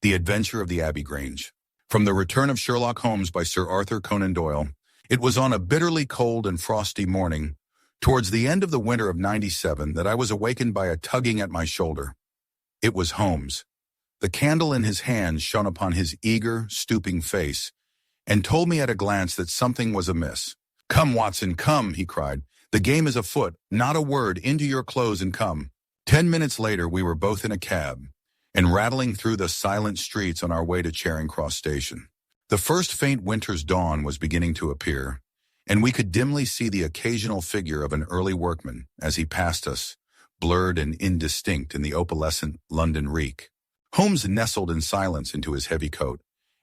The Adventure of the Abbey Grange. From The Return of Sherlock Holmes by Sir Arthur Conan Doyle. It was on a bitterly cold and frosty morning, towards the end of the winter of '97, that I was awakened by a tugging at my shoulder. It was Holmes. The candle in his hand shone upon his eager, stooping face, and told me at a glance that something was amiss. "Come, Watson, come," he cried. "The game is afoot. Not a word. Into your clothes and come." 10 minutes later, we were both in a cab, and rattling through the silent streets on our way to Charing Cross Station. The first faint winter's dawn was beginning to appear, and we could dimly see the occasional figure of an early workman as he passed us, blurred and indistinct in the opalescent London reek. Holmes nestled in silence into his heavy coat,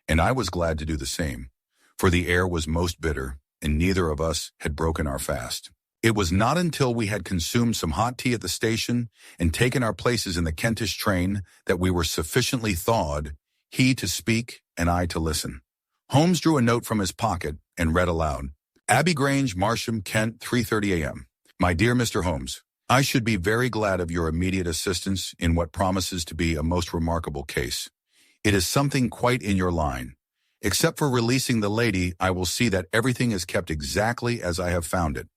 and I was glad to do the same, for the air was most bitter, and neither of us had broken our fast. It was not until we had consumed some hot tea at the station and taken our places in the Kentish train that we were sufficiently thawed, he to speak and I to listen. Holmes drew a note from his pocket and read aloud. "Abbey Grange, Marsham, Kent, 3:30 a.m. My dear Mr. Holmes, I should be very glad of your immediate assistance in what promises to be a most remarkable case. It is something quite in your line. Except for releasing the lady, I will see that everything is kept exactly as I have found it.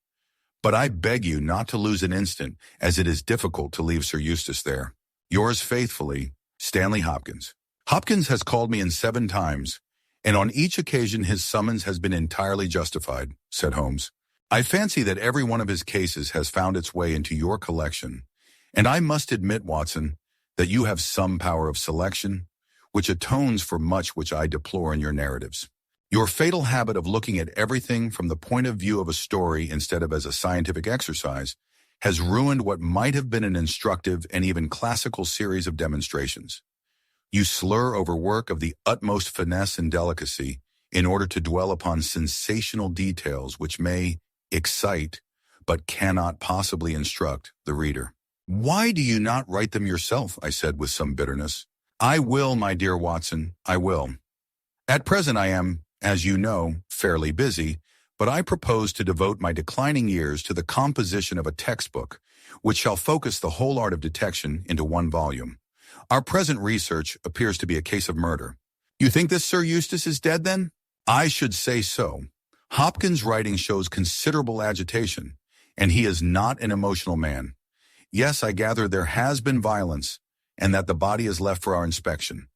But I beg you not to lose an instant, as it is difficult to leave Sir Eustace there. Yours faithfully, Stanley Hopkins." Hopkins has called me in 7 times, and on each occasion his summons has been entirely justified, said Holmes. "I fancy that every one of his cases has found its way into your collection, and I must admit, Watson, that you have some power of selection, which atones for much which I deplore in your narratives. Your fatal habit of looking at everything from the point of view of a story instead of as a scientific exercise has ruined what might have been an instructive and even classical series of demonstrations. You slur over work of the utmost finesse and delicacy in order to dwell upon sensational details which may excite, but cannot possibly instruct, the reader." "Why do you not write them yourself?" I said with some bitterness. "I will, my dear Watson, I will. At present I am, as you know, fairly busy, but I propose to devote my declining years to the composition of a textbook, which shall focus the whole art of detection into one volume. Our present research appears to be a case of murder." "You think this Sir Eustace is dead, then?" "I should say so. Hopkins' writing shows considerable agitation, and he is not an emotional man. Yes, I gather there has been violence, and that the body is left for our inspection.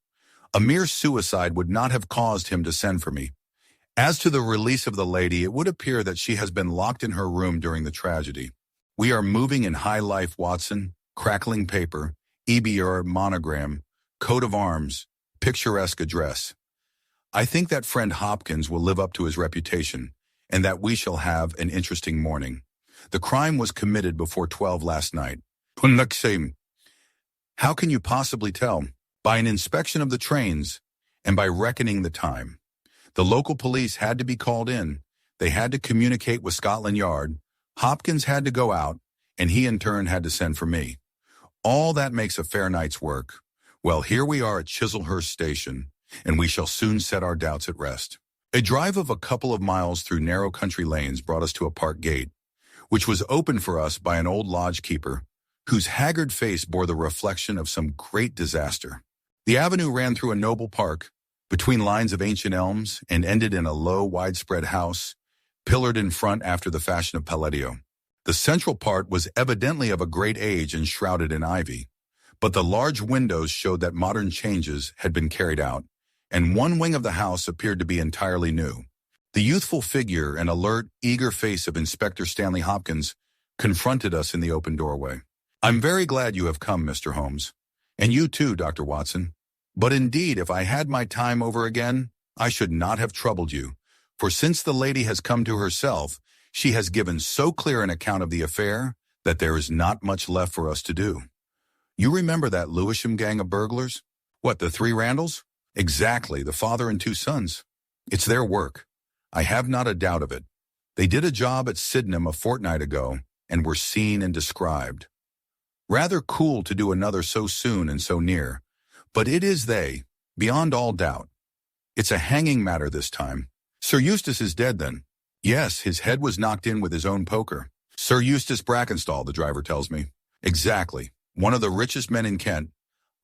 A mere suicide would not have caused him to send for me. As to the release of the lady, it would appear that she has been locked in her room during the tragedy. We are moving in high life, Watson, crackling paper, EBR monogram, coat of arms, picturesque address. I think that friend Hopkins will live up to his reputation, and that we shall have an interesting morning. The crime was committed before 12 last night." "How can you possibly tell?" "By an inspection of the trains, and by reckoning the time. The local police had to be called in. They had to communicate with Scotland Yard. Hopkins had to go out, and he in turn had to send for me. All that makes a fair night's work. Well, here we are at Chislehurst Station, and we shall soon set our doubts at rest." A drive of a couple of miles through narrow country lanes brought us to a park gate, which was opened for us by an old lodge-keeper, whose haggard face bore the reflection of some great disaster. The avenue ran through a noble park, between lines of ancient elms, and ended in a low, widespread house, pillared in front after the fashion of Palladio. The central part was evidently of a great age and shrouded in ivy, but the large windows showed that modern changes had been carried out, and one wing of the house appeared to be entirely new. The youthful figure and alert, eager face of Inspector Stanley Hopkins confronted us in the open doorway. "I'm very glad you have come, Mr. Holmes. And you too, Dr. Watson. But indeed, if I had my time over again, I should not have troubled you, for since the lady has come to herself, she has given so clear an account of the affair that there is not much left for us to do. You remember that Lewisham gang of burglars? What, the 3 Randalls? Exactly, the father and 2 sons. It's their work. I have not a doubt of it. They did a job at Sydenham a fortnight ago, and were seen and described. Rather cool to do another so soon and so near, but it is they, beyond all doubt. It's a hanging matter this time." "Sir Eustace is dead, then?" "Yes, his head was knocked in with his own poker. Sir Eustace Brackenstall, the driver tells me." "Exactly. One of the richest men in Kent.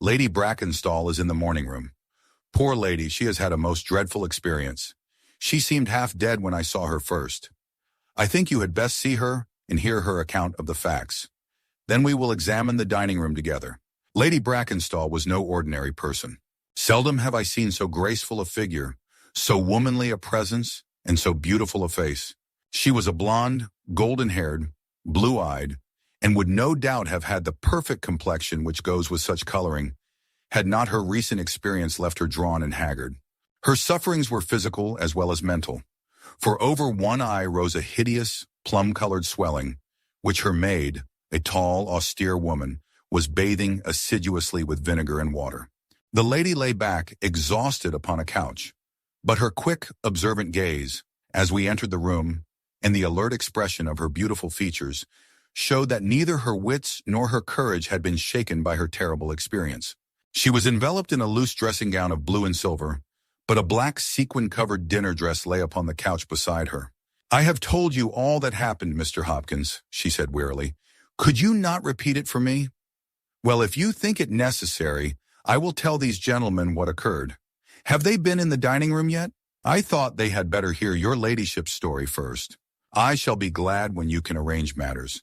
Lady Brackenstall is in the morning room. Poor lady, she has had a most dreadful experience. She seemed half dead when I saw her first. I think you had best see her and hear her account of the facts. Then we will examine the dining room together. Lady Brackenstall was no ordinary person. Seldom have I seen so graceful a figure, so womanly a presence, and so beautiful a face. She was a blonde, golden-haired, blue-eyed, and would no doubt have had the perfect complexion which goes with such coloring, had not her recent experience left her drawn and haggard. Her sufferings were physical as well as mental, for over one eye rose a hideous, plum-colored swelling, which her maid, a tall, austere woman, was bathing assiduously with vinegar and water. The lady lay back, exhausted upon a couch, but her quick, observant gaze, as we entered the room, and the alert expression of her beautiful features, showed that neither her wits nor her courage had been shaken by her terrible experience. She was enveloped in a loose dressing gown of blue and silver, but a black sequin-covered dinner dress lay upon the couch beside her. "I have told you all that happened, Mr. Hopkins," she said wearily. "Could you not repeat it for me?" "Well, if you think it necessary, I will tell these gentlemen what occurred. Have they been in the dining room yet? I thought they had better hear your ladyship's story first. I shall be glad when you can arrange matters.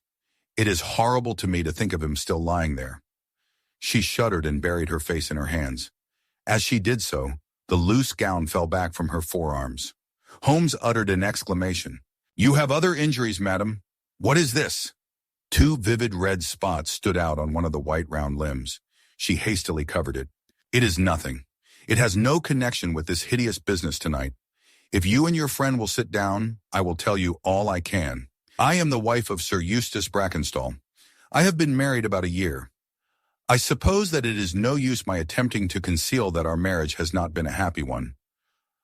It is horrible to me to think of him still lying there." She shuddered and buried her face in her hands. As she did so, the loose gown fell back from her forearms. Holmes uttered an exclamation. "You have other injuries, madam. What is this?" Two vivid red spots stood out on one of the white round limbs. She hastily covered it. "It is nothing. It has no connection with this hideous business tonight. If you and your friend will sit down, I will tell you all I can. I am the wife of Sir Eustace Brackenstall. I have been married about a year. I suppose that it is no use my attempting to conceal that our marriage has not been a happy one.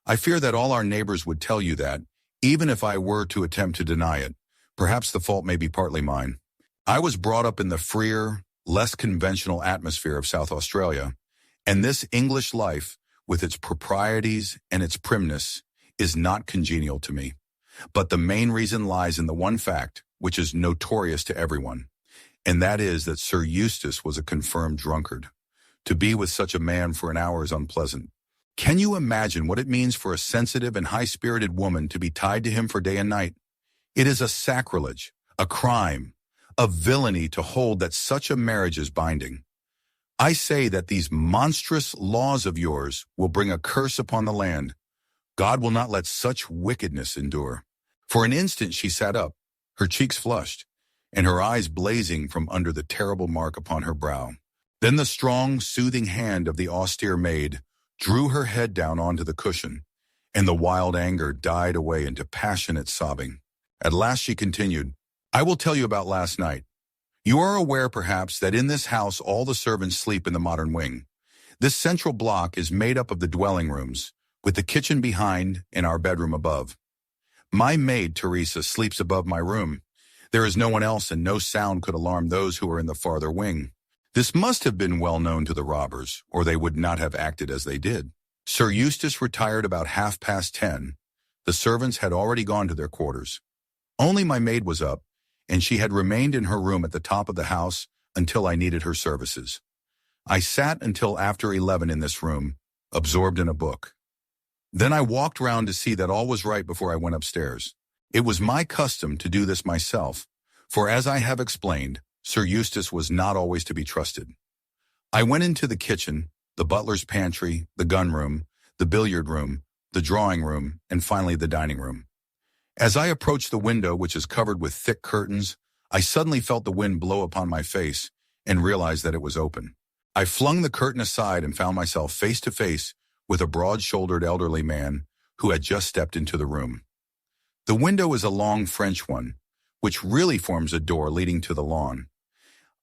I fear that all our neighbors would tell you that, even if I were to attempt to deny it. Perhaps the fault may be partly mine. I was brought up in the freer, less conventional atmosphere of South Australia, and this English life, with its proprieties and its primness, is not congenial to me. But the main reason lies in the one fact, which is notorious to everyone, and that is that Sir Eustace was a confirmed drunkard. To be with such a man for an hour is unpleasant. Can you imagine what it means for a sensitive and high-spirited woman to be tied to him for day and night? It is a sacrilege, a crime, a villainy to hold that such a marriage is binding. I say that these monstrous laws of yours will bring a curse upon the land. God will not let such wickedness endure." For an instant she sat up, her cheeks flushed, and her eyes blazing from under the terrible mark upon her brow. Then the strong, soothing hand of the austere maid drew her head down onto the cushion, and the wild anger died away into passionate sobbing. At last she continued, "I will tell you about last night. You are aware, perhaps, that in this house all the servants sleep in the modern wing. This central block is made up of the dwelling rooms, with the kitchen behind and our bedroom above. My maid, Teresa, sleeps above my room. There is no one else, and no sound could alarm those who are in the farther wing. This must have been well known to the robbers, or they would not have acted as they did. Sir Eustace retired about 10:30. The servants had already gone to their quarters. Only my maid was up, and she had remained in her room at the top of the house until I needed her services. I sat until after 11 in this room, absorbed in a book. Then I walked round to see that all was right before I went upstairs. It was my custom to do this myself, for as I have explained, Sir Eustace was not always to be trusted. I went into the kitchen, the butler's pantry, the gun room, the billiard room, the drawing room, and finally the dining room. As I approached the window, which is covered with thick curtains, I suddenly felt the wind blow upon my face and realized that it was open. I flung the curtain aside and found myself face to face with a broad-shouldered elderly man who had just stepped into the room. The window is a long French one, which really forms a door leading to the lawn.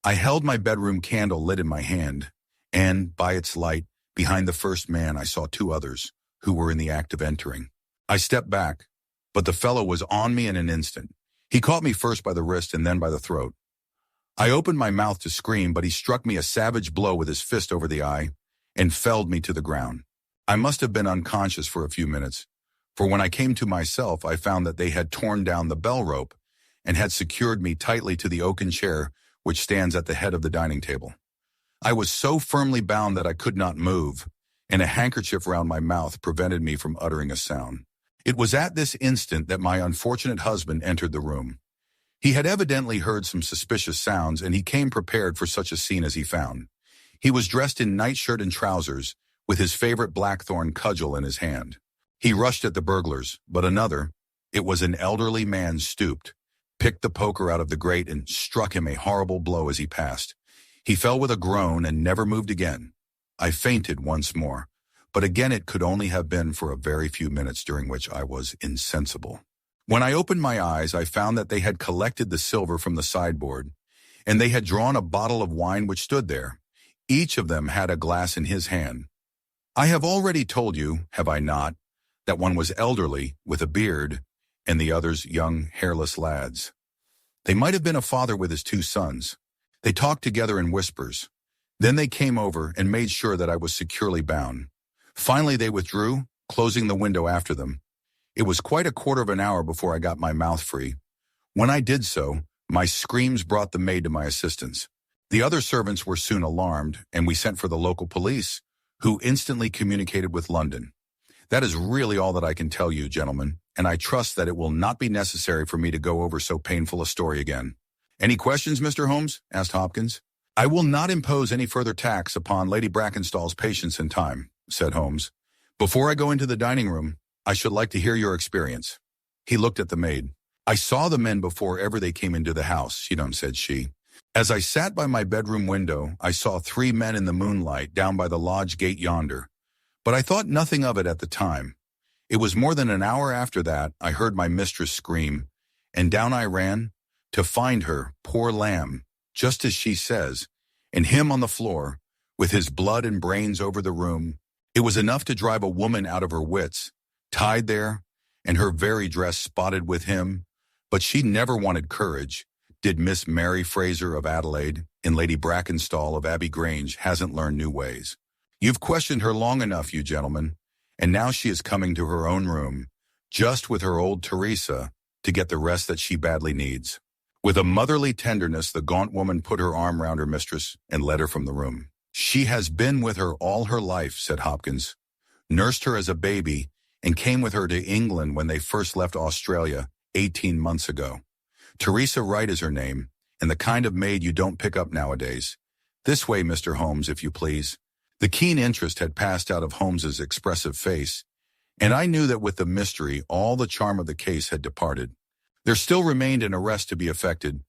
I held my bedroom candle lit in my hand, and, by its light, behind the first man I saw two others, who were in the act of entering. I stepped back, but the fellow was on me in an instant. He caught me first by the wrist and then by the throat. I opened my mouth to scream, but he struck me a savage blow with his fist over the eye and felled me to the ground. I must have been unconscious for a few minutes, for when I came to myself, I found that they had torn down the bell rope and had secured me tightly to the oaken chair which stands at the head of the dining table. I was so firmly bound that I could not move, and a handkerchief round my mouth prevented me from uttering a sound. It was at this instant that my unfortunate husband entered the room. He had evidently heard some suspicious sounds, and he came prepared for such a scene as he found. He was dressed in nightshirt and trousers, with his favorite blackthorn cudgel in his hand. He rushed at the burglars, but another, it was an elderly man, stooped, picked the poker out of the grate, and struck him a horrible blow as he passed. He fell with a groan and never moved again. I fainted once more, but again it could only have been for a very few minutes, during which I was insensible. When I opened my eyes, I found that they had collected the silver from the sideboard, and they had drawn a bottle of wine which stood there. Each of them had a glass in his hand. I have already told you, have I not, that one was elderly, with a beard, and the others young, hairless lads. They might have been a father with his 2 sons. They talked together in whispers. Then they came over and made sure that I was securely bound. Finally they withdrew, closing the window after them. It was quite a quarter of an hour before I got my mouth free. When I did so, my screams brought the maid to my assistance. The other servants were soon alarmed, and we sent for the local police, who instantly communicated with London. That is really all that I can tell you, gentlemen, and I trust that it will not be necessary for me to go over so painful a story again. Any questions, Mr. Holmes? Asked Hopkins. I will not impose any further tax upon Lady Brackenstall's patience and time, said Holmes. Before I go into the dining room, I should like to hear your experience. He looked at the maid. I saw the men before ever they came into the house, said she. As I sat by my bedroom window, I saw 3 men in the moonlight down by the lodge gate yonder, but I thought nothing of it at the time. It was more than an hour after that I heard my mistress scream, and down I ran to find her, poor lamb, just as she says, and him on the floor, with his blood and brains over the room. It was enough to drive a woman out of her wits, tied there, and her very dress spotted with him. But she never wanted courage, did Miss Mary Fraser of Adelaide, and Lady Brackenstall of Abbey Grange hasn't learned new ways. You've questioned her long enough, you gentlemen, and now she is coming to her own room, just with her old Teresa, to get the rest that she badly needs. With a motherly tenderness, the gaunt woman put her arm round her mistress and led her from the room. She has been with her all her life, said Hopkins, nursed her as a baby, and came with her to England when they first left Australia 18 months ago. Teresa Wright is her name, and the kind of maid you don't pick up nowadays. This way, Mr. Holmes, if you please. The keen interest had passed out of Holmes's expressive face, and I knew that with the mystery all the charm of the case had departed. There still remained an arrest to be effected,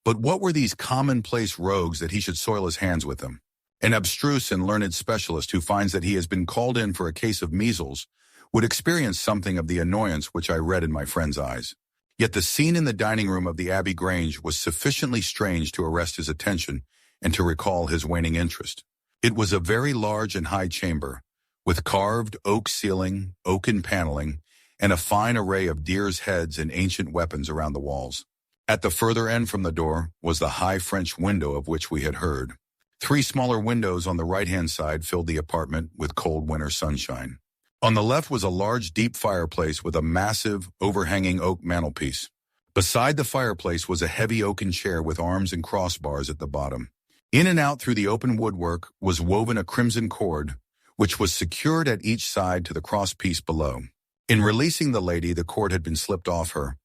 but what were these commonplace rogues that he should soil his hands with them? An abstruse and learned specialist who finds that he has been called in for a case of measles would experience something of the annoyance which I read in my friend's eyes. Yet the scene in the dining room of the Abbey Grange was sufficiently strange to arrest his attention and to recall his waning interest. It was a very large and high chamber, with carved oak ceiling, oaken paneling, and a fine array of deer's heads and ancient weapons around the walls. At the further end from the door was the high French window of which we had heard. 3 smaller windows on the right-hand side filled the apartment with cold winter sunshine. On the left was a large, deep fireplace with a massive, overhanging oak mantelpiece. Beside the fireplace was a heavy oaken chair with arms and crossbars at the bottom. In and out through the open woodwork was woven a crimson cord, which was secured at each side to the crosspiece below. In releasing the lady, the cord had been slipped off her,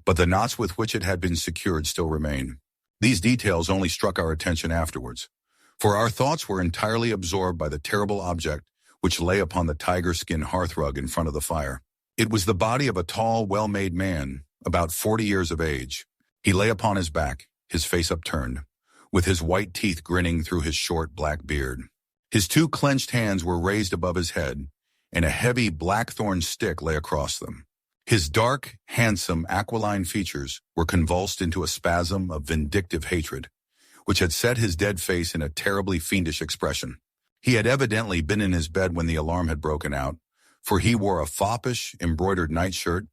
but the knots with which it had been secured still remained. These details only struck our attention afterwards, for our thoughts were entirely absorbed by the terrible object which lay upon the tiger-skin hearthrug in front of the fire. It was the body of a tall, well-made man, about 40 years of age. He lay upon his back, his face upturned, with his white teeth grinning through his short black beard. His 2 clenched hands were raised above his head, and a heavy blackthorn stick lay across them. His dark, handsome, aquiline features were convulsed into a spasm of vindictive hatred, which had set his dead face in a terribly fiendish expression. He had evidently been in his bed when the alarm had broken out, for he wore a foppish, embroidered nightshirt,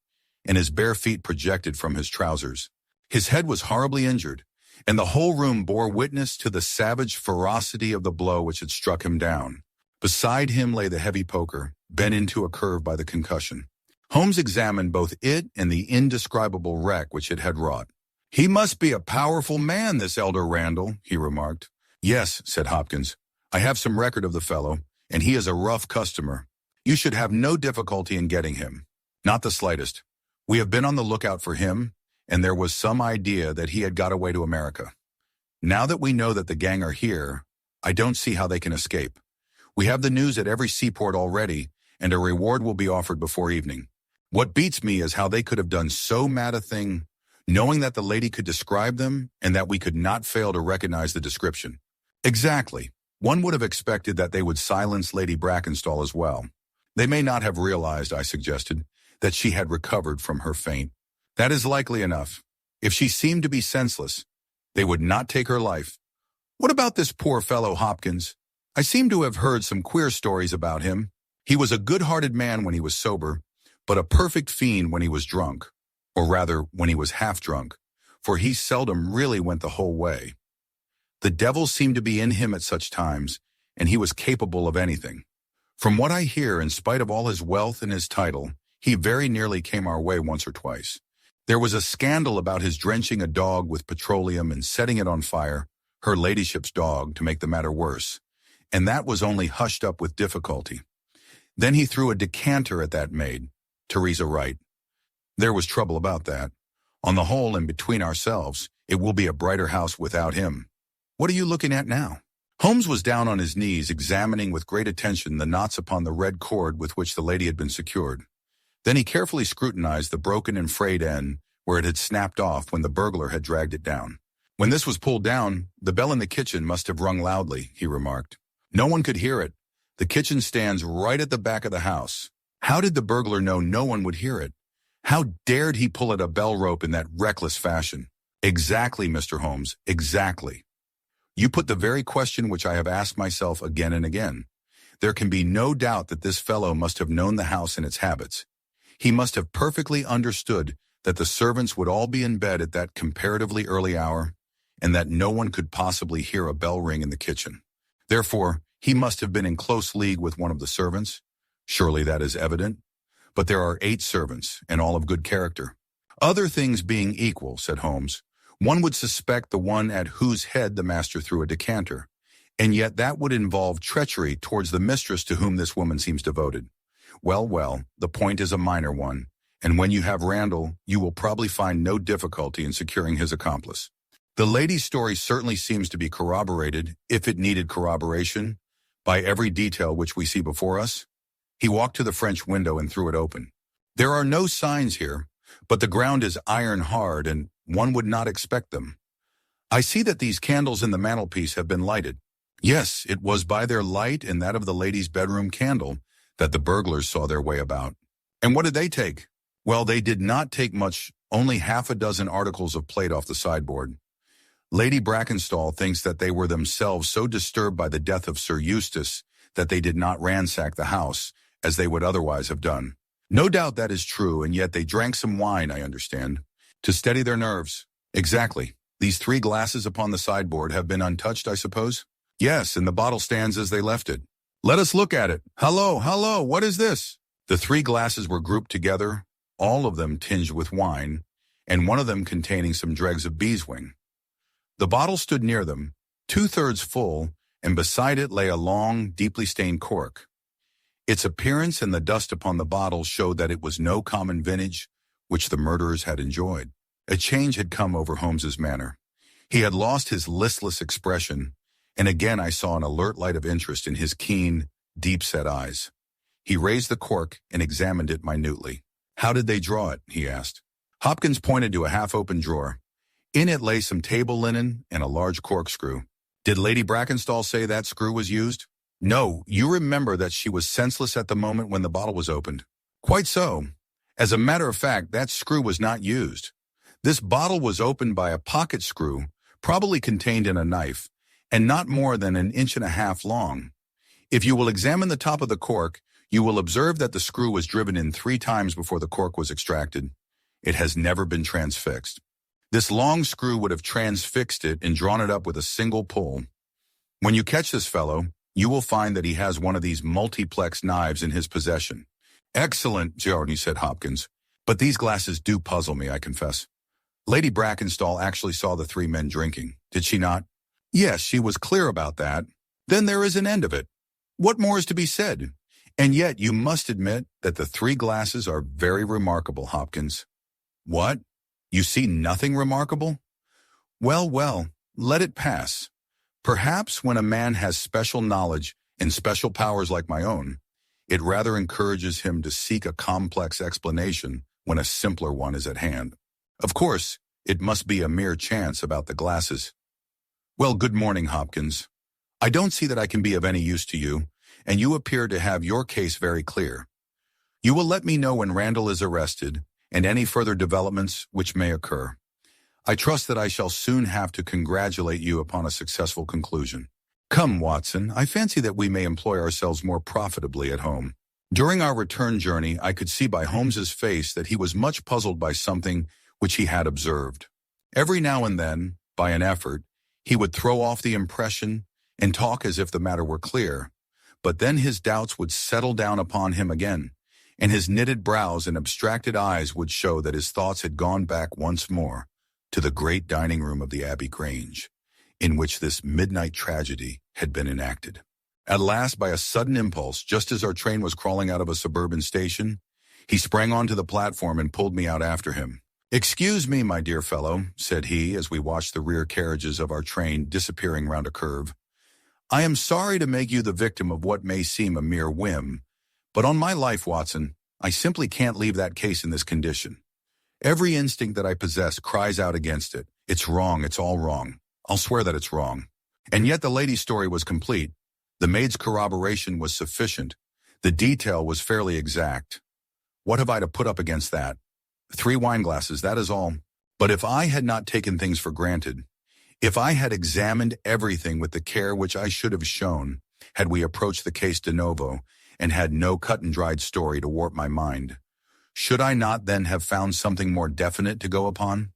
and his bare feet projected from his trousers. His head was horribly injured, and the whole room bore witness to the savage ferocity of the blow which had struck him down. Beside him lay the heavy poker, bent into a curve by the concussion. Holmes examined both it and the indescribable wreck which it had wrought. "He must be a powerful man, this elder Randall," he remarked. "Yes," said Hopkins. "I have some record of the fellow, and he is a rough customer. You should have no difficulty in getting him. Not the slightest. We have been on the lookout for him, and there was some idea that he had got away to America. Now that we know that the gang are here, I don't see how they can escape. We have the news at every seaport already, and a reward will be offered before evening. What beats me is how they could have done so mad a thing, knowing that the lady could describe them and that we could not fail to recognize the description. Exactly. One would have expected that they would silence Lady Brackenstall as well. They may not have realized, I suggested, that she had recovered from her faint. That is likely enough. If she seemed to be senseless, they would not take her life. What about this poor fellow Hopkins? I seem to have heard some queer stories about him. He was a good-hearted man when he was sober, but a perfect fiend when he was drunk, or rather, when he was half-drunk, for he seldom really went the whole way. The devil seemed to be in him at such times, and he was capable of anything. From what I hear, in spite of all his wealth and his title, he very nearly came our way once or twice. There was a scandal about his drenching a dog with petroleum and setting it on fire, her ladyship's dog, to make the matter worse, and that was only hushed up with difficulty. Then he threw a decanter at that maid, Teresa Wright. There was trouble about that. On the whole, and between ourselves, it will be a brighter house without him. What are you looking at now? Holmes was down on his knees, examining with great attention the knots upon the red cord with which the lady had been secured. Then he carefully scrutinized the broken and frayed end where it had snapped off when the burglar had dragged it down. When this was pulled down, the bell in the kitchen must have rung loudly, he remarked. No one could hear it. The kitchen stands right at the back of the house. How did the burglar know no one would hear it? How dared he pull at a bell rope in that reckless fashion? Exactly, Mr. Holmes, exactly. You put the very question which I have asked myself again and again. There can be no doubt that this fellow must have known the house and its habits. He must have perfectly understood that the servants would all be in bed at that comparatively early hour, and that no one could possibly hear a bell ring in the kitchen. Therefore, he must have been in close league with one of the servants. Surely that is evident. But there are 8 servants, and all of good character. Other things being equal, said Holmes, one would suspect the one at whose head the master threw a decanter, and yet that would involve treachery towards the mistress to whom this woman seems devoted. Well, the point is a minor one, and when you have Randall, you will probably find no difficulty in securing his accomplice. The lady's story certainly seems to be corroborated, if it needed corroboration, by every detail which we see before us. He walked to the French window and threw it open. There are no signs here, but the ground is iron hard, and one would not expect them. I see that these candles in the mantelpiece have been lighted. Yes, it was by their light and that of the lady's bedroom candle that the burglars saw their way about. And what did they take? Well, they did not take much, only half a dozen articles of plate off the sideboard. Lady Brackenstall thinks that they were themselves so disturbed by the death of Sir Eustace that they did not ransack the house, as they would otherwise have done. No doubt that is true, and yet they drank some wine, I understand, to steady their nerves. Exactly. These 3 glasses upon the sideboard have been untouched, I suppose? Yes, and the bottle stands as they left it. Let us look at it. Hello, what is this? The 3 glasses were grouped together, all of them tinged with wine, and one of them containing some dregs of beeswing. The bottle stood near them, 2/3 full, and beside it lay a long, deeply stained cork. Its appearance and the dust upon the bottle showed that it was no common vintage which the murderers had enjoyed. A change had come over Holmes's manner. He had lost his listless expression, and again I saw an alert light of interest in his keen, deep-set eyes. He raised the cork and examined it minutely. How did they draw it? He asked. Hopkins pointed to a half-open drawer. In it lay some table linen and a large corkscrew. Did Lady Brackenstall say that screw was used? No, you remember that she was senseless at the moment when the bottle was opened. Quite so. As a matter of fact, that screw was not used. This bottle was opened by a pocket screw, probably contained in a knife, and not more than 1.5 inches long. If you will examine the top of the cork, you will observe that the screw was driven in 3 times before the cork was extracted. It has never been transfixed. This long screw would have transfixed it and drawn it up with a single pull. When you catch this fellow, you will find that he has one of these multiplex knives in his possession. Excellent, Giorni, said Hopkins. But these glasses do puzzle me, I confess. Lady Brackenstall actually saw the 3 men drinking, did she not? Yes, she was clear about that. Then there is an end of it. What more is to be said? And yet you must admit that the three glasses are very remarkable, Hopkins. What? You see nothing remarkable? Well, well, let it pass. Perhaps when a man has special knowledge and special powers like my own, it rather encourages him to seek a complex explanation when a simpler one is at hand. Of course, it must be a mere chance about the glasses. Well, good morning, Hopkins. I don't see that I can be of any use to you, and you appear to have your case very clear. You will let me know when Randall is arrested and any further developments which may occur. I trust that I shall soon have to congratulate you upon a successful conclusion. Come, Watson, I fancy that we may employ ourselves more profitably at home. During our return journey, I could see by Holmes's face that he was much puzzled by something which he had observed. Every now and then, by an effort, he would throw off the impression and talk as if the matter were clear, but then his doubts would settle down upon him again, and his knitted brows and abstracted eyes would show that his thoughts had gone back once more to the great dining room of the Abbey Grange, in which this midnight tragedy had been enacted. At last, by a sudden impulse, just as our train was crawling out of a suburban station, he sprang onto the platform and pulled me out after him. "Excuse me, my dear fellow," said he, as we watched the rear carriages of our train disappearing round a curve. "I am sorry to make you the victim of what may seem a mere whim, but on my life, Watson, I simply can't leave that case in this condition. Every instinct that I possess cries out against it. It's wrong, it's all wrong. I'll swear that it's wrong. And yet the lady's story was complete. The maid's corroboration was sufficient. The detail was fairly exact. What have I to put up against that? 3 wine glasses, that is all. But if I had not taken things for granted, if I had examined everything with the care which I should have shown, had we approached the case de novo, and had no cut-and-dried story to warp my mind, should I not then have found something more definite to go upon?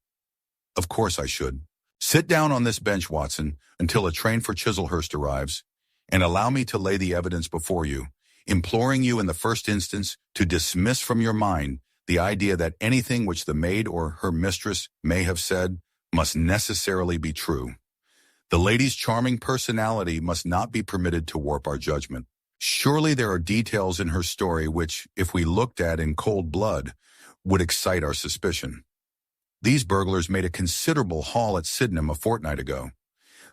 Of course I should. Sit down on this bench, Watson, until a train for Chislehurst arrives, and allow me to lay the evidence before you, imploring you in the first instance to dismiss from your mind the idea that anything which the maid or her mistress may have said must necessarily be true. The lady's charming personality must not be permitted to warp our judgment. Surely there are details in her story which, if we looked at in cold blood, would excite our suspicion. These burglars made a considerable haul at Sydenham a fortnight ago.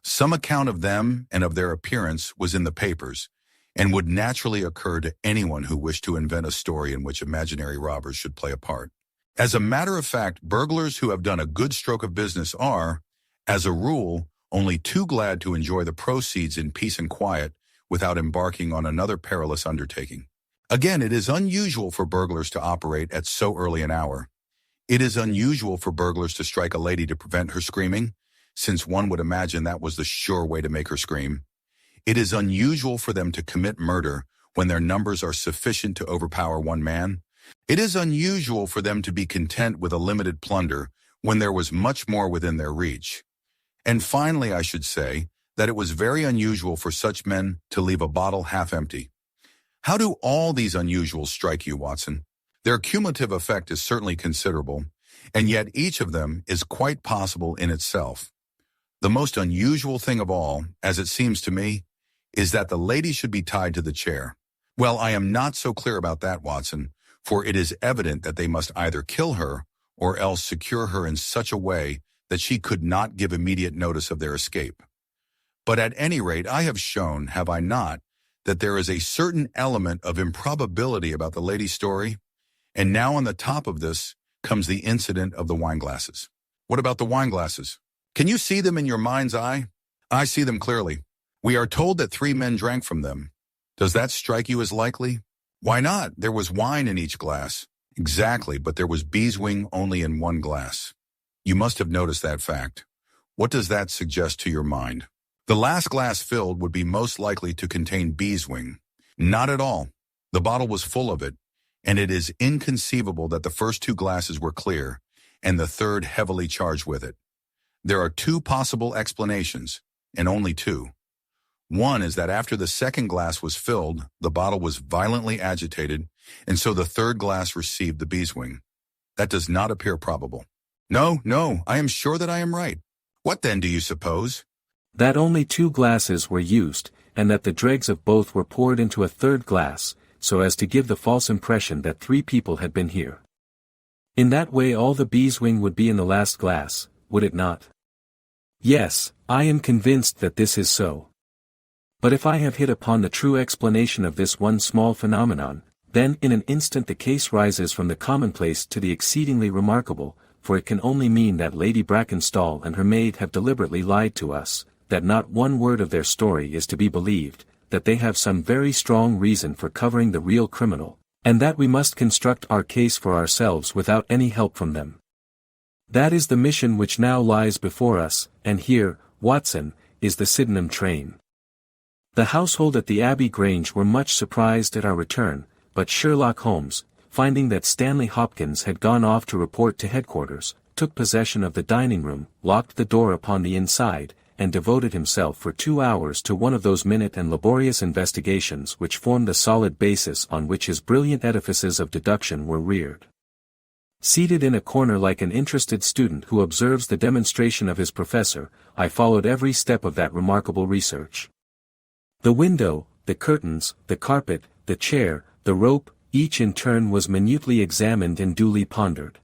Some account of them and of their appearance was in the papers, and would naturally occur to anyone who wished to invent a story in which imaginary robbers should play a part. As a matter of fact, burglars who have done a good stroke of business are, as a rule, only too glad to enjoy the proceeds in peace and quiet without embarking on another perilous undertaking. Again, it is unusual for burglars to operate at so early an hour. It is unusual for burglars to strike a lady to prevent her screaming, since one would imagine that was the sure way to make her scream. It is unusual for them to commit murder when their numbers are sufficient to overpower one man. It is unusual for them to be content with a limited plunder when there was much more within their reach. And finally, I should say that it was very unusual for such men to leave a bottle half empty. How do all these unusuals strike you, Watson? Their cumulative effect is certainly considerable, and yet each of them is quite possible in itself. The most unusual thing of all, as it seems to me, is that the lady should be tied to the chair. Well, I am not so clear about that, Watson, for it is evident that they must either kill her or else secure her in such a way that she could not give immediate notice of their escape. But at any rate, I have shown, have I not, that there is a certain element of improbability about the lady's story, and now on the top of this comes the incident of the wine glasses. What about the wine glasses? Can you see them in your mind's eye? I see them clearly. We are told that 3 men drank from them. Does that strike you as likely? Why not? There was wine in each glass. Exactly, but there was beeswing only in 1 glass. You must have noticed that fact. What does that suggest to your mind? The last glass filled would be most likely to contain beeswing. Not at all. The bottle was full of it, and it is inconceivable that the first 2 glasses were clear, and the third heavily charged with it. There are 2 possible explanations, and only 2. One is that after the second glass was filled, the bottle was violently agitated, and so the third glass received the beeswing. That does not appear probable. No, I am sure that I am right. What then do you suppose? That only 2 glasses were used, and that the dregs of both were poured into a third glass, so as to give the false impression that 3 people had been here. In that way all the beeswing would be in the last glass, would it not? Yes, I am convinced that this is so. But if I have hit upon the true explanation of this one small phenomenon, then in an instant the case rises from the commonplace to the exceedingly remarkable, for it can only mean that Lady Brackenstall and her maid have deliberately lied to us, that not one word of their story is to be believed, that they have some very strong reason for covering the real criminal, and that we must construct our case for ourselves without any help from them. That is the mission which now lies before us, and here, Watson, is the Sydenham train. The household at the Abbey Grange were much surprised at our return, but Sherlock Holmes, finding that Stanley Hopkins had gone off to report to headquarters, took possession of the dining room, locked the door upon the inside, and devoted himself for 2 hours to one of those minute and laborious investigations which formed the solid basis on which his brilliant edifices of deduction were reared. Seated in a corner like an interested student who observes the demonstration of his professor, I followed every step of that remarkable research. The window, the curtains, the carpet, the chair, the rope, each in turn was minutely examined and duly pondered.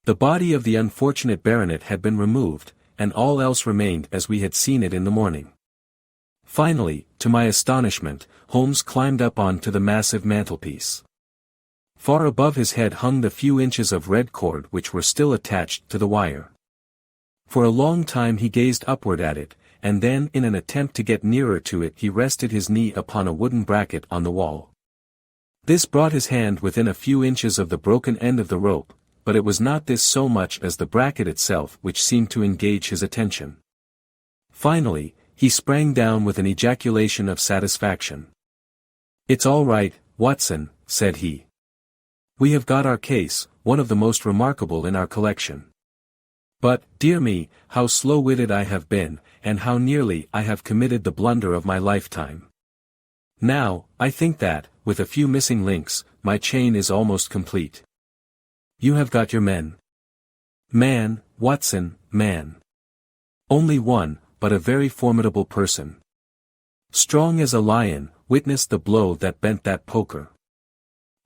The body of the unfortunate baronet had been removed, and all else remained as we had seen it in the morning. Finally, to my astonishment, Holmes climbed up on to the massive mantelpiece. Far above his head hung the few inches of red cord which were still attached to the wire. For a long time he gazed upward at it, and then in an attempt to get nearer to it he rested his knee upon a wooden bracket on the wall. This brought his hand within a few inches of the broken end of the rope, but it was not this so much as the bracket itself which seemed to engage his attention. Finally, he sprang down with an ejaculation of satisfaction. "It's all right, Watson," said he. "We have got our case, one of the most remarkable in our collection. But, dear me, how slow-witted I have been, and how nearly I have committed the blunder of my lifetime. Now, I think that, with a few missing links, my chain is almost complete. You have got your men." "Man, Watson, man. Only one, but a very formidable person. Strong as a lion, witness the blow that bent that poker.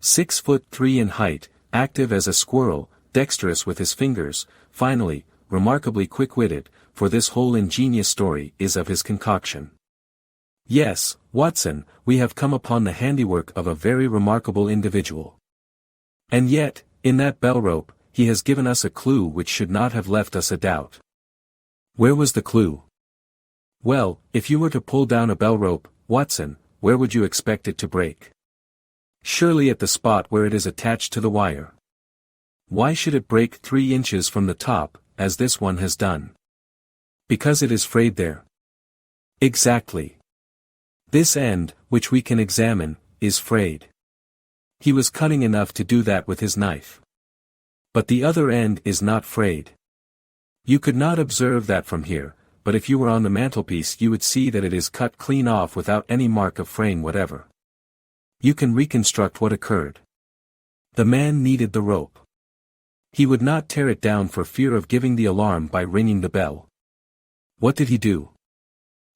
6'3" in height, active as a squirrel, dexterous with his fingers, finally, remarkably quick-witted, for this whole ingenious story is of his concoction. Yes, Watson, we have come upon the handiwork of a very remarkable individual. And yet, in that bell-rope, he has given us a clue which should not have left us a doubt." "Where was the clue?" "Well, if you were to pull down a bell-rope, Watson, where would you expect it to break? Surely at the spot where it is attached to the wire. Why should it break 3 inches from the top, as this one has done? Because it is frayed there." "Exactly. This end, which we can examine, is frayed. He was cunning enough to do that with his knife. But the other end is not frayed. You could not observe that from here, but if you were on the mantelpiece you would see that it is cut clean off without any mark of fraying whatever. You can reconstruct what occurred. The man needed the rope. He would not tear it down for fear of giving the alarm by ringing the bell. What did he do?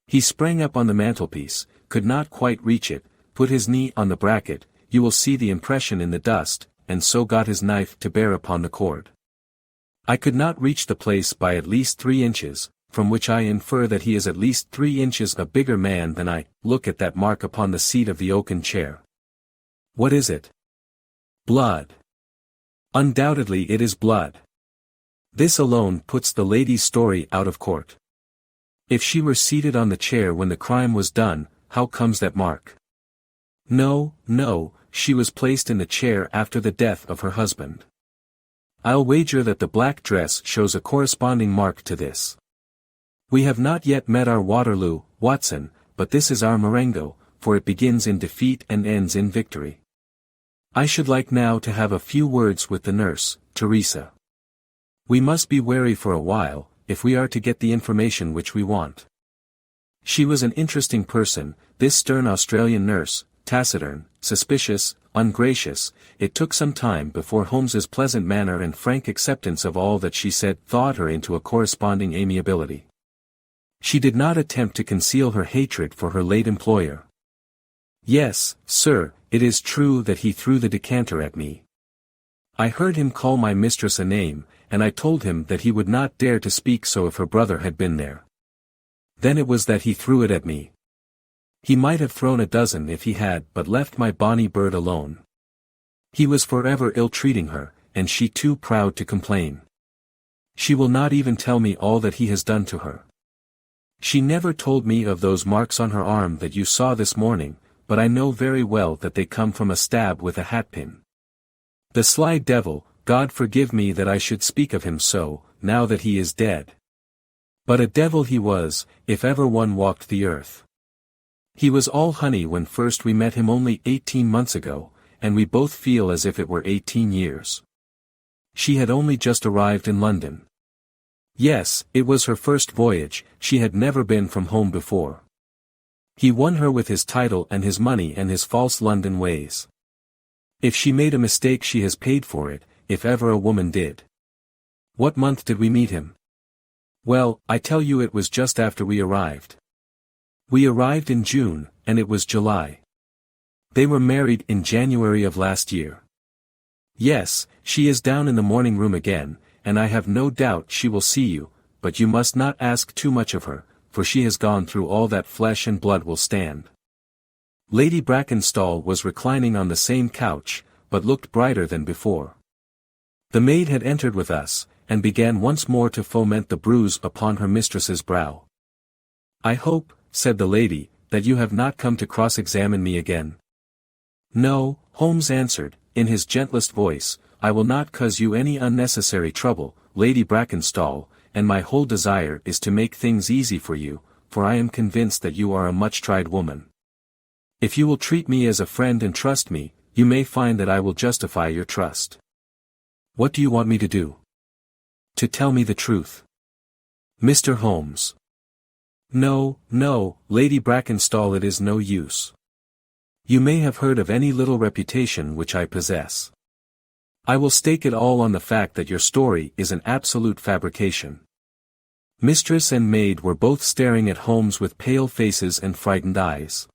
He sprang up on the mantelpiece, could not quite reach it, put his knee on the bracket, you will see the impression in the dust, and so got his knife to bear upon the cord. I could not reach the place by at least 3 inches, from which I infer that he is at least 3 inches a bigger man than I. Look at that mark upon the seat of the oaken chair. What is it? Blood. Undoubtedly it is blood. This alone puts the lady's story out of court. If she were seated on the chair when the crime was done, how comes that mark? No, she was placed in the chair after the death of her husband. I'll wager that the black dress shows a corresponding mark to this. We have not yet met our Waterloo, Watson, but this is our Marengo, for it begins in defeat and ends in victory. I should like now to have a few words with the nurse, Teresa. We must be wary for a while, if we are to get the information which we want. She was an interesting person, this stern Australian nurse, taciturn, suspicious, ungracious. It took some time before Holmes's pleasant manner and frank acceptance of all that she said thawed her into a corresponding amiability. She did not attempt to conceal her hatred for her late employer. "Yes, sir, it is true that he threw the decanter at me. I heard him call my mistress a name, and I told him that he would not dare to speak so if her brother had been there. Then it was that he threw it at me. He might have thrown a dozen if he had but left my bonny bird alone. He was forever ill-treating her, and she too proud to complain. She will not even tell me all that he has done to her. She never told me of those marks on her arm that you saw this morning, but I know very well that they come from a stab with a hatpin. The sly devil, God forgive me that I should speak of him so, now that he is dead. But a devil he was, if ever one walked the earth. He was all honey when first we met him only 18 months ago, and we both feel as if it were 18 years. She had only just arrived in London. Yes, it was her first voyage, she had never been from home before. He won her with his title and his money and his false London ways. If she made a mistake she has paid for it, if ever a woman did. What month did we meet him? Well, I tell you it was just after we arrived. We arrived in June, and it was July. They were married in January of last year. Yes, she is down in the morning room again, and I have no doubt she will see you, but you must not ask too much of her, for she has gone through all that flesh and blood will stand. Lady Brackenstall was reclining on the same couch, but looked brighter than before. The maid had entered with us, and began once more to foment the bruise upon her mistress's brow. "I hope," said the lady, "that you have not come to cross-examine me again." "No," Holmes answered, in his gentlest voice, "I will not cause you any unnecessary trouble, Lady Brackenstall, and my whole desire is to make things easy for you, for I am convinced that you are a much-tried woman. If you will treat me as a friend and trust me, you may find that I will justify your trust. What do you want me to do?" "To tell me the truth." "Mr. Holmes." "No, no, Lady Brackenstall, it is no use. You may have heard of any little reputation which I possess. I will stake it all on the fact that your story is an absolute fabrication." Mistress and maid were both staring at Holmes with pale faces and frightened eyes.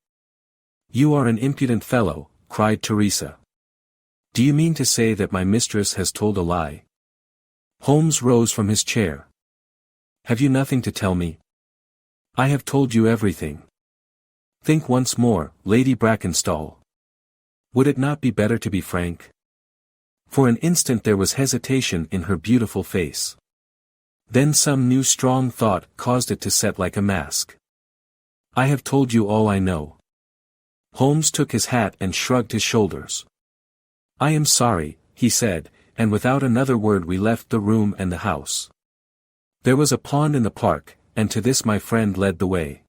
"You are an impudent fellow," cried Teresa. "Do you mean to say that my mistress has told a lie?" Holmes rose from his chair. "Have you nothing to tell me?" "I have told you everything. Think once more, Lady Brackenstall. Would it not be better to be frank?" For an instant there was hesitation in her beautiful face. Then some new strong thought caused it to set like a mask. "I have told you all I know." Holmes took his hat and shrugged his shoulders. "I am sorry," he said, and without another word we left the room and the house. There was a pond in the park, and to this my friend led the way.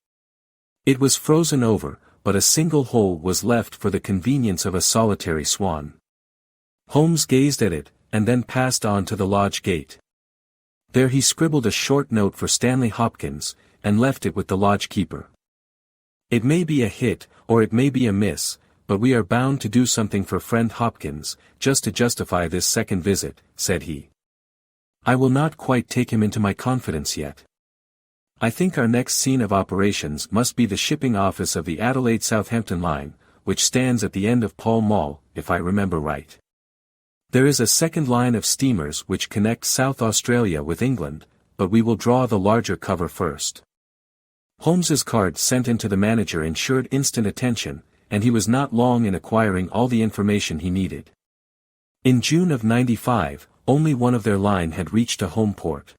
It was frozen over, but a single hole was left for the convenience of a solitary swan. Holmes gazed at it, and then passed on to the lodge gate. There he scribbled a short note for Stanley Hopkins, and left it with the lodge keeper. "It may be a hit, or it may be a miss, but we are bound to do something for friend Hopkins, just to justify this second visit," said he. "I will not quite take him into my confidence yet. I think our next scene of operations must be the shipping office of the Adelaide-Southampton line, which stands at the end of Pall Mall, if I remember right. There is a second line of steamers which connect South Australia with England, but we will draw the larger cover first." Holmes's card sent in to the manager ensured instant attention, and he was not long in acquiring all the information he needed. In June of '95, only one of their line had reached a home port.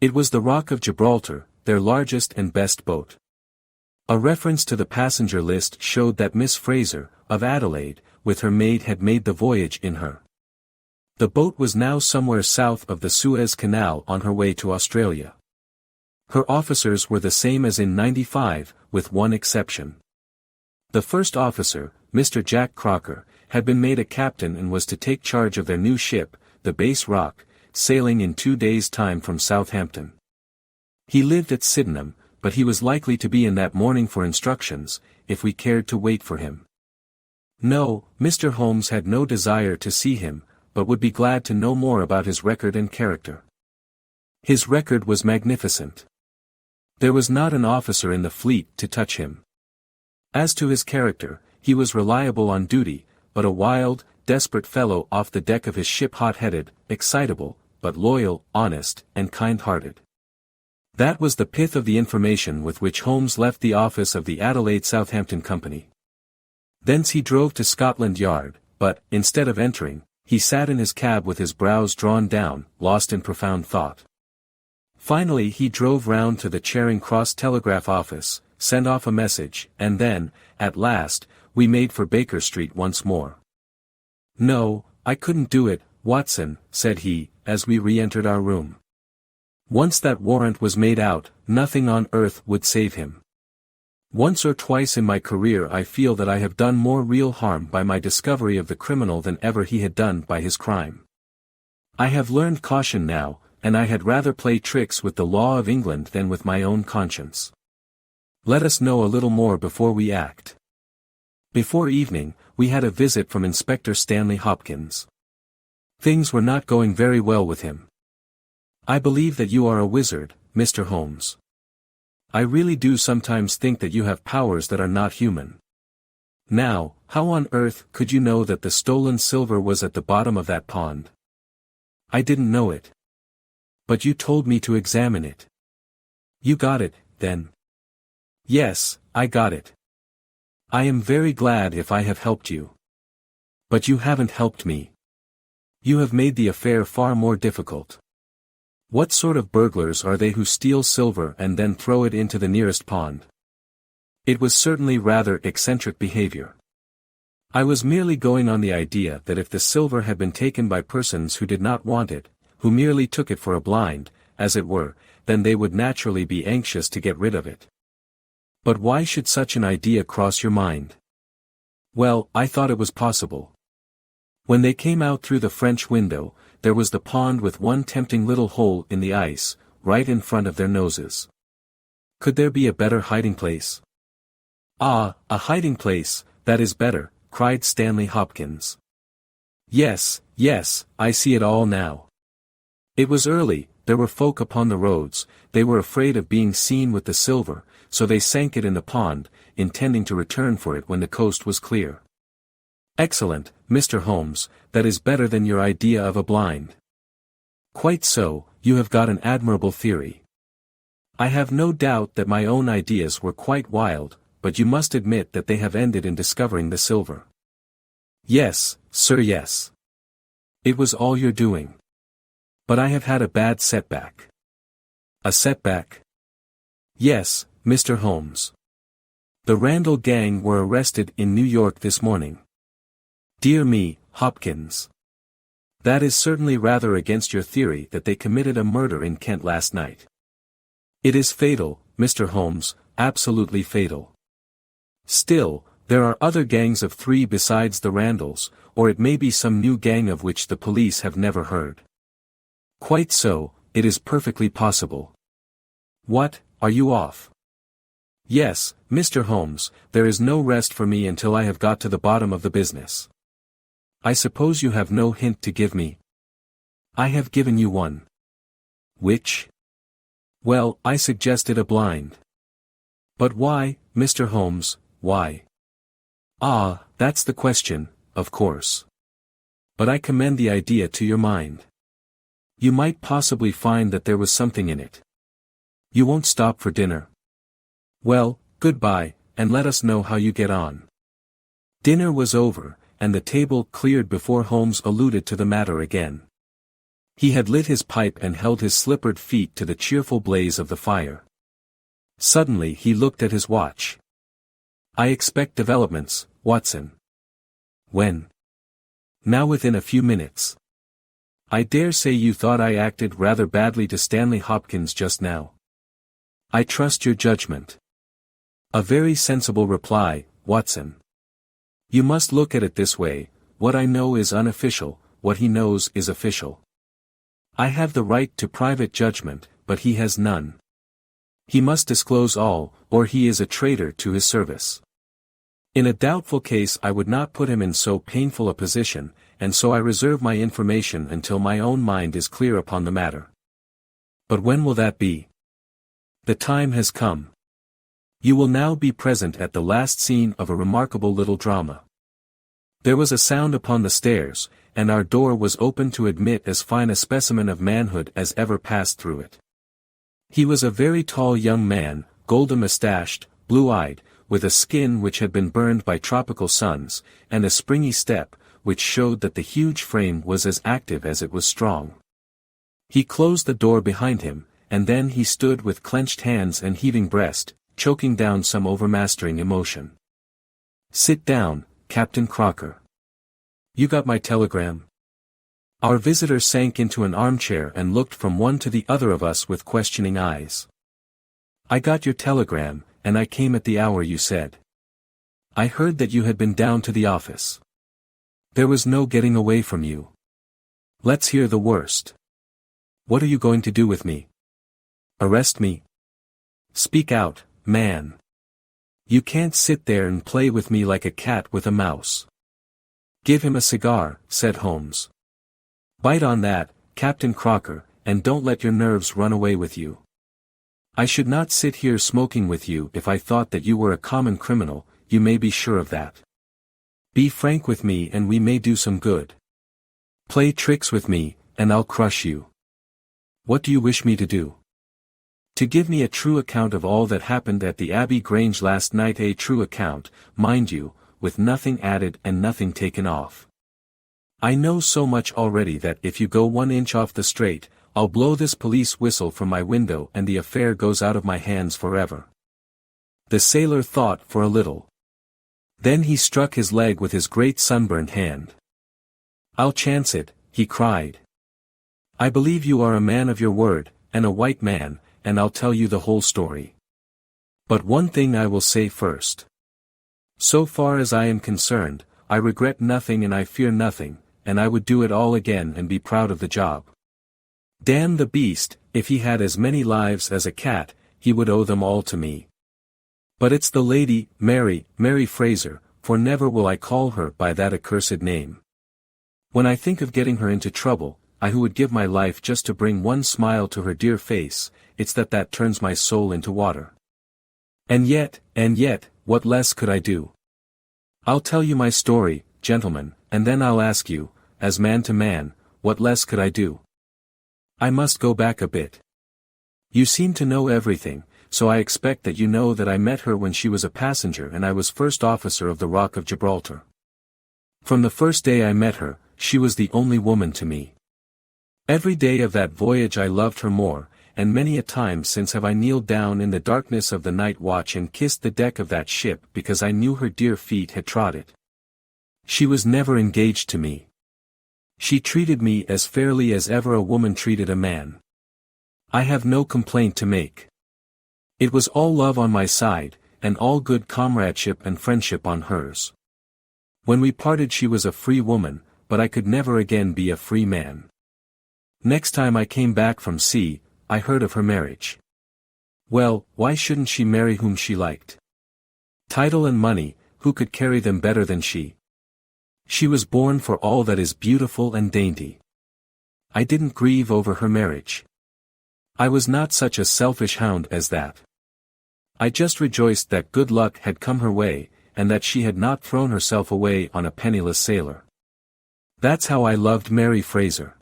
It was the Rock of Gibraltar, their largest and best boat. A reference to the passenger list showed that Miss Fraser, of Adelaide, with her maid had made the voyage in her. The boat was now somewhere south of the Suez Canal on her way to Australia. Her officers were the same as in '95, with one exception. The first officer, Mr. Jack Crocker, had been made a captain and was to take charge of their new ship, the Bass Rock, sailing in 2 days' time from Southampton. He lived at Sydenham, but he was likely to be in that morning for instructions, if we cared to wait for him. No, Mr. Holmes had no desire to see him, but would be glad to know more about his record and character. His record was magnificent. There was not an officer in the fleet to touch him. As to his character, he was reliable on duty, but a wild, desperate fellow off the deck of his ship, hot-headed, excitable, but loyal, honest, and kind-hearted. That was the pith of the information with which Holmes left the office of the Adelaide Southampton Company. Thence he drove to Scotland Yard, but, instead of entering, he sat in his cab with his brows drawn down, lost in profound thought. Finally he drove round to the Charing Cross Telegraph Office, sent off a message, and then, at last, we made for Baker Street once more. "No, I couldn't do it, Watson," said he, as we re-entered our room. "Once that warrant was made out, nothing on earth would save him. Once or twice in my career I feel that I have done more real harm by my discovery of the criminal than ever he had done by his crime. I have learned caution now, and I had rather play tricks with the law of England than with my own conscience. Let us know a little more before we act." Before evening, we had a visit from Inspector Stanley Hopkins. Things were not going very well with him. "I believe that you are a wizard, Mr. Holmes. I really do sometimes think that you have powers that are not human. Now, how on earth could you know that the stolen silver was at the bottom of that pond?" "I didn't know it." "But you told me to examine it." "You got it, then?" "Yes, I got it. I am very glad if I have helped you. But you haven't helped me. You have made the affair far more difficult. What sort of burglars are they who steal silver and then throw it into the nearest pond?" It was certainly rather eccentric behavior. I was merely going on the idea that if the silver had been taken by persons who did not want it, who merely took it for a blind, as it were, then they would naturally be anxious to get rid of it. But why should such an idea cross your mind? Well, I thought it was possible. When they came out through the French window, there was the pond with one tempting little hole in the ice, right in front of their noses. Could there be a better hiding place? "Ah, a hiding place, that is better," cried Stanley Hopkins. Yes, I see it all now. It was early, there were folk upon the roads, they were afraid of being seen with the silver, so they sank it in the pond, intending to return for it when the coast was clear. Excellent, Mr. Holmes, that is better than your idea of a blind. Quite so, you have got an admirable theory. I have no doubt that my own ideas were quite wild, but you must admit that they have ended in discovering the silver. Yes, sir, yes. It was all your doing. But I have had a bad setback. A setback? Yes, Mr. Holmes. The Randall gang were arrested in New York this morning. Dear me, Hopkins. That is certainly rather against your theory that they committed a murder in Kent last night. It is fatal, Mr. Holmes, absolutely fatal. Still, there are other gangs of 3 besides the Randalls, or it may be some new gang of which the police have never heard. Quite so, it is perfectly possible. What, are you off? Yes, Mr. Holmes, there is no rest for me until I have got to the bottom of the business. I suppose you have no hint to give me? I have given you one. Which? Well, I suggested a blind. But why, Mr. Holmes, why? Ah, that's the question, of course. But I commend the idea to your mind. You might possibly find that there was something in it. You won't stop for dinner? Well, goodbye, and let us know how you get on. Dinner was over, and the table cleared before Holmes alluded to the matter again. He had lit his pipe and held his slippered feet to the cheerful blaze of the fire. Suddenly he looked at his watch. I expect developments, Watson. When? Now within a few minutes. I dare say you thought I acted rather badly to Stanley Hopkins just now. I trust your judgment. A very sensible reply, Watson. You must look at it this way, what I know is unofficial, what he knows is official. I have the right to private judgment, but he has none. He must disclose all, or he is a traitor to his service. In a doubtful case I would not put him in so painful a position, and so I reserve my information until my own mind is clear upon the matter. But when will that be? The time has come. You will now be present at the last scene of a remarkable little drama. There was a sound upon the stairs, and our door was opened to admit as fine a specimen of manhood as ever passed through it. He was a very tall young man, golden moustached, blue-eyed, with a skin which had been burned by tropical suns, and a springy step, which showed that the huge frame was as active as it was strong. He closed the door behind him, and then he stood with clenched hands and heaving breast, choking down some overmastering emotion. "Sit down, Captain Crocker. You got my telegram?" Our visitor sank into an armchair and looked from one to the other of us with questioning eyes. "I got your telegram, and I came at the hour you said. I heard that you had been down to the office. There was no getting away from you. Let's hear the worst. What are you going to do with me? Arrest me? Speak out, man. You can't sit there and play with me like a cat with a mouse." "Give him a cigar," said Holmes. "Bite on that, Captain Crocker, and don't let your nerves run away with you. I should not sit here smoking with you if I thought that you were a common criminal, you may be sure of that. Be frank with me and we may do some good. Play tricks with me, and I'll crush you. What do you wish me to do? To give me a true account of all that happened at the Abbey Grange last night, a true account, mind you, with nothing added and nothing taken off. I know so much already that if you go 1 inch off the straight, I'll blow this police whistle from my window and the affair goes out of my hands forever." The sailor thought for a little. Then he struck his leg with his great sunburned hand. "I'll chance it," he cried. "I believe you are a man of your word, and a white man, and I'll tell you the whole story. But one thing I will say first. So far as I am concerned, I regret nothing and I fear nothing, and I would do it all again and be proud of the job. Damn the beast, if he had as many lives as a cat, he would owe them all to me. But it's the lady, Mary Fraser, for never will I call her by that accursed name. When I think of getting her into trouble, I who would give my life just to bring one smile to her dear face, it's that turns my soul into water. And yet, what less could I do? I'll tell you my story, gentlemen, and then I'll ask you, as man to man, what less could I do? I must go back a bit. You seem to know everything, so I expect that you know that I met her when she was a passenger and I was first officer of the Rock of Gibraltar. From the first day I met her, she was the only woman to me. Every day of that voyage I loved her more, and many a time since have I kneeled down in the darkness of the night watch and kissed the deck of that ship because I knew her dear feet had trod it. She was never engaged to me. She treated me as fairly as ever a woman treated a man. I have no complaint to make. It was all love on my side, and all good comradeship and friendship on hers. When we parted she was a free woman, but I could never again be a free man. Next time I came back from sea, I heard of her marriage. Well, why shouldn't she marry whom she liked? Title and money, who could carry them better than she? She was born for all that is beautiful and dainty. I didn't grieve over her marriage. I was not such a selfish hound as that. I just rejoiced that good luck had come her way, and that she had not thrown herself away on a penniless sailor. That's how I loved Mary Fraser.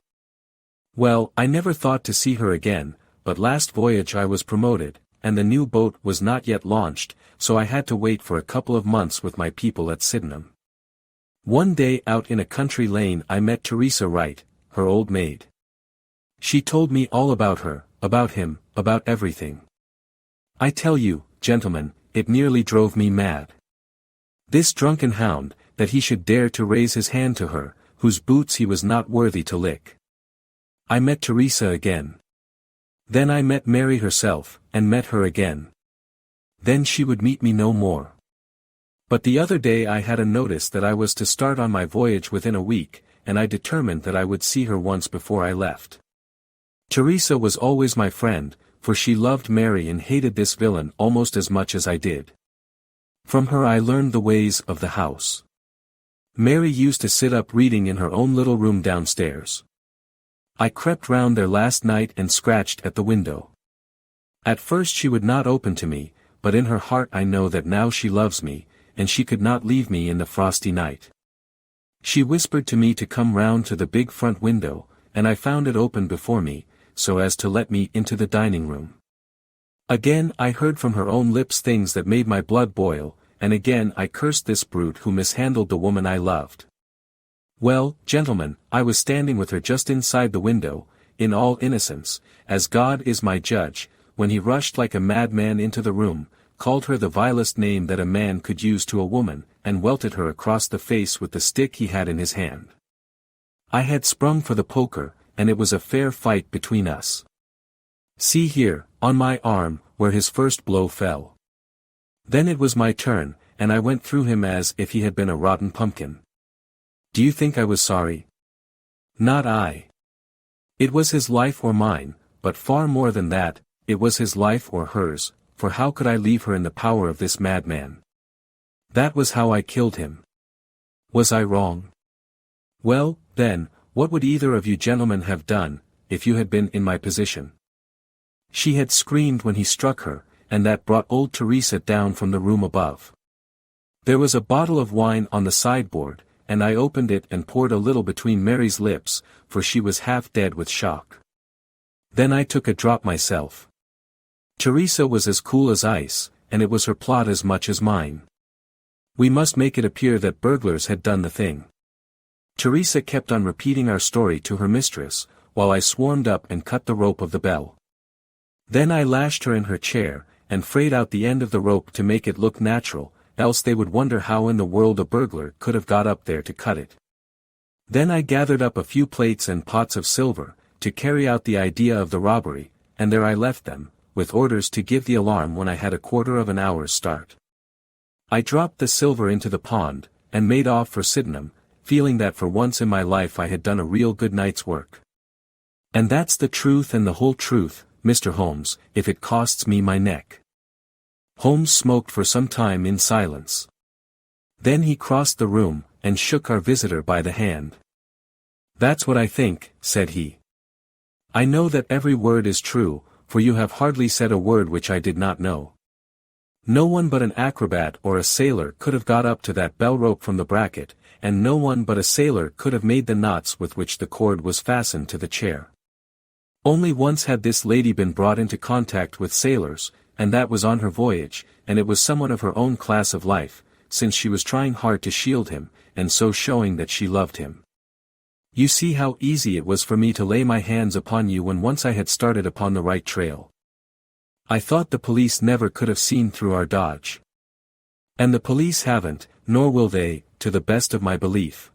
Well, I never thought to see her again, but last voyage I was promoted, and the new boat was not yet launched, so I had to wait for a couple of months with my people at Sydenham. One day out in a country lane I met Teresa Wright, her old maid. She told me all about her, about him, about everything. I tell you, gentlemen, it nearly drove me mad. This drunken hound, that he should dare to raise his hand to her, whose boots he was not worthy to lick. I met Teresa again. Then I met Mary herself, and met her again. Then she would meet me no more. But the other day I had a notice that I was to start on my voyage within a week, and I determined that I would see her once before I left. Teresa was always my friend, for she loved Mary and hated this villain almost as much as I did. From her I learned the ways of the house. Mary used to sit up reading in her own little room downstairs. I crept round there last night and scratched at the window. At first she would not open to me, but in her heart I know that now she loves me, and she could not leave me in the frosty night. She whispered to me to come round to the big front window, and I found it open before me, so as to let me into the dining room. Again I heard from her own lips things that made my blood boil, and again I cursed this brute who mishandled the woman I loved. Well, gentlemen, I was standing with her just inside the window, in all innocence, as God is my judge, when he rushed like a madman into the room, called her the vilest name that a man could use to a woman, and welted her across the face with the stick he had in his hand. I had sprung for the poker, and it was a fair fight between us. See here, on my arm, where his first blow fell. Then it was my turn, and I went through him as if he had been a rotten pumpkin. Do you think I was sorry? Not I. It was his life or mine, but far more than that, it was his life or hers, for how could I leave her in the power of this madman? That was how I killed him. Was I wrong? Well, then, what would either of you gentlemen have done, if you had been in my position? She had screamed when he struck her, and that brought old Teresa down from the room above. There was a bottle of wine on the sideboard, and I opened it and poured a little between Mary's lips, for she was half dead with shock. Then I took a drop myself. Teresa was as cool as ice, and it was her plot as much as mine. We must make it appear that burglars had done the thing. Teresa kept on repeating our story to her mistress, while I swarmed up and cut the rope of the bell. Then I lashed her in her chair, and frayed out the end of the rope to make it look natural, else they would wonder how in the world a burglar could have got up there to cut it. Then I gathered up a few plates and pots of silver, to carry out the idea of the robbery, and there I left them, with orders to give the alarm when I had a quarter of an hour's start. I dropped the silver into the pond, and made off for Sydenham, feeling that for once in my life I had done a real good night's work. And that's the truth and the whole truth, Mr. Holmes, if it costs me my neck. Holmes smoked for some time in silence. Then he crossed the room, and shook our visitor by the hand. That's what I think, said he. I know that every word is true, for you have hardly said a word which I did not know. No one but an acrobat or a sailor could have got up to that bell rope from the bracket, and no one but a sailor could have made the knots with which the cord was fastened to the chair. Only once had this lady been brought into contact with sailors, and that was on her voyage, and it was someone of her own class of life, since she was trying hard to shield him, and so showing that she loved him. You see how easy it was for me to lay my hands upon you when once I had started upon the right trail. I thought the police never could have seen through our dodge. And the police haven't, nor will they, to the best of my belief.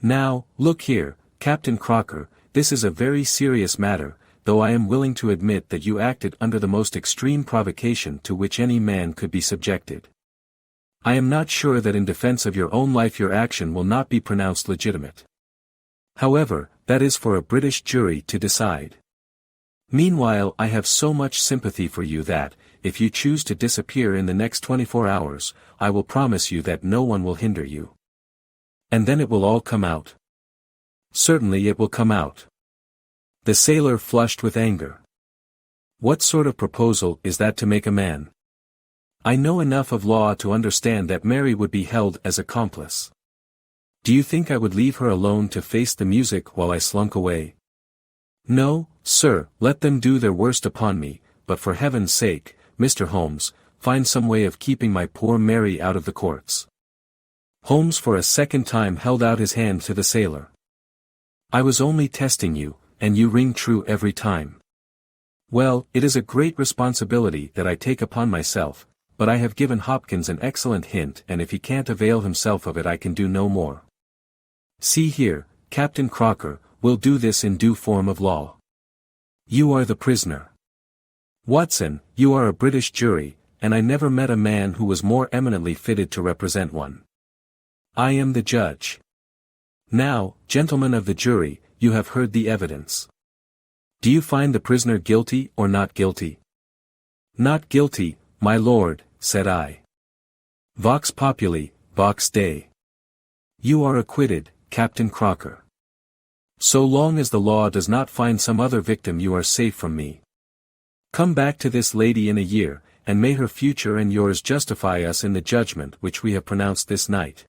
Now, look here, Captain Crocker, this is a very serious matter, though I am willing to admit that you acted under the most extreme provocation to which any man could be subjected. I am not sure that in defense of your own life your action will not be pronounced legitimate. However, that is for a British jury to decide. Meanwhile I have so much sympathy for you that, if you choose to disappear in the next 24 hours, I will promise you that no one will hinder you. And then it will all come out. Certainly it will come out. The sailor flushed with anger. What sort of proposal is that to make a man? I know enough of law to understand that Mary would be held as accomplice. Do you think I would leave her alone to face the music while I slunk away? No, sir, let them do their worst upon me, but for heaven's sake, Mr. Holmes, find some way of keeping my poor Mary out of the courts. Holmes for a second time held out his hand to the sailor. I was only testing you, and you ring true every time. Well, it is a great responsibility that I take upon myself, but I have given Hopkins an excellent hint, and if he can't avail himself of it I can do no more. See here, Captain Crocker, we'll do this in due form of law. You are the prisoner. Watson, you are a British jury, and I never met a man who was more eminently fitted to represent one. I am the judge. Now, gentlemen of the jury, you have heard the evidence. Do you find the prisoner guilty or not guilty? Not guilty, my lord, said I. Vox populi, vox Dei. You are acquitted, Captain Crocker. So long as the law does not find some other victim you are safe from me. Come back to this lady in a year, and may her future and yours justify us in the judgment which we have pronounced this night.